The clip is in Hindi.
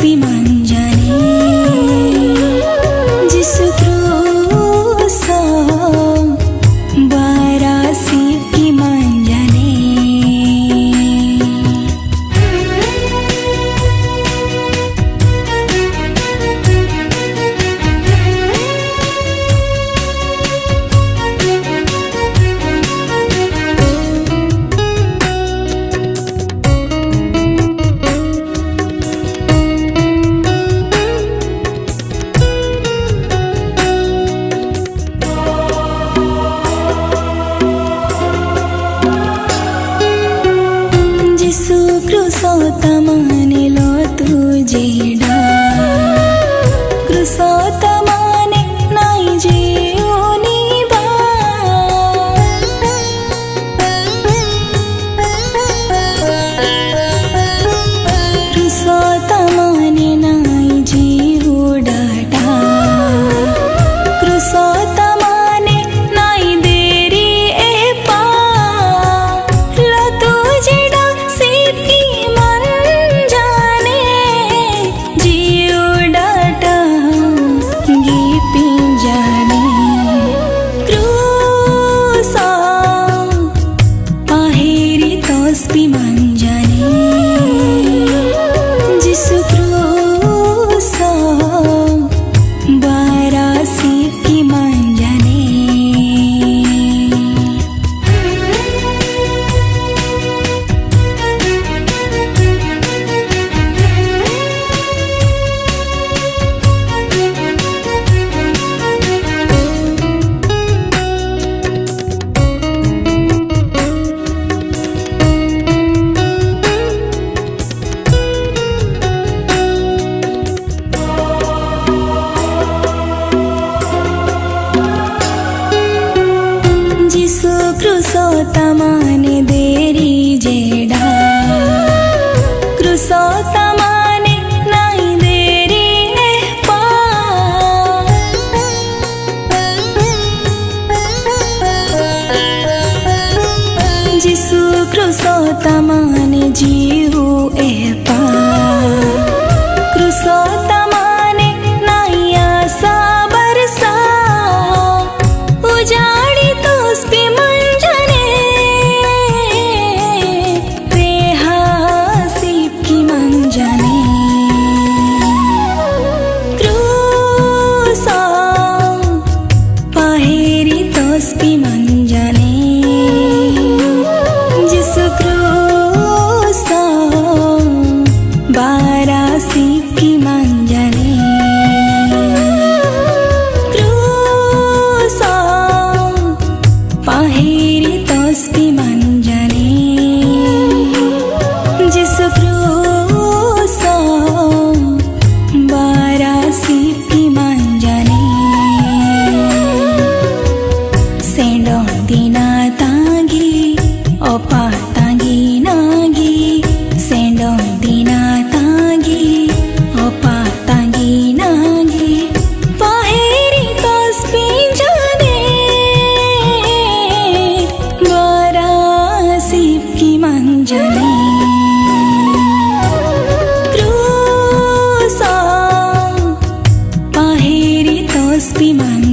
तोस्पि मंजने जिसु क्रूसा बारासी की मंजने जिसु क्रूसोतमाने लो तुझेडा क्रूसोतमाने नाई जीवनी बा क्रूसोतमाने नाई जीवुडाटा क्रूसोतमाने नाई देरी ए पा लो तुझेडा तोस्पि मंजने जिसु क्रूसा बारासी की मंजने जिसु क्रूसोतमाने देरी जेडा क्रूसोतमाने नाई देरी ए पा जिसु क्रूसोतमाने जीवु ए पा क्रूसोतमाने नाई आसा बरसा उजाड़ी तोस्पि मंजने रेहासिब की मंजने क्रूसा पाहेरी तोस्पि मंजने जिसु क्रूसा बारासी की मंजने क्रूसा पाहेरी तोस्पि मंजने जिसु क्रूसा बारासी की मंजने सेंडो दिना तांगी ओपा तांगी नागी सेंडो दिना तांगी ओपा तांगी नागी पाहेरी तोस्पि जाने बारासिब की मंजने क्रूसा पाहेरी तोस्पि मंजने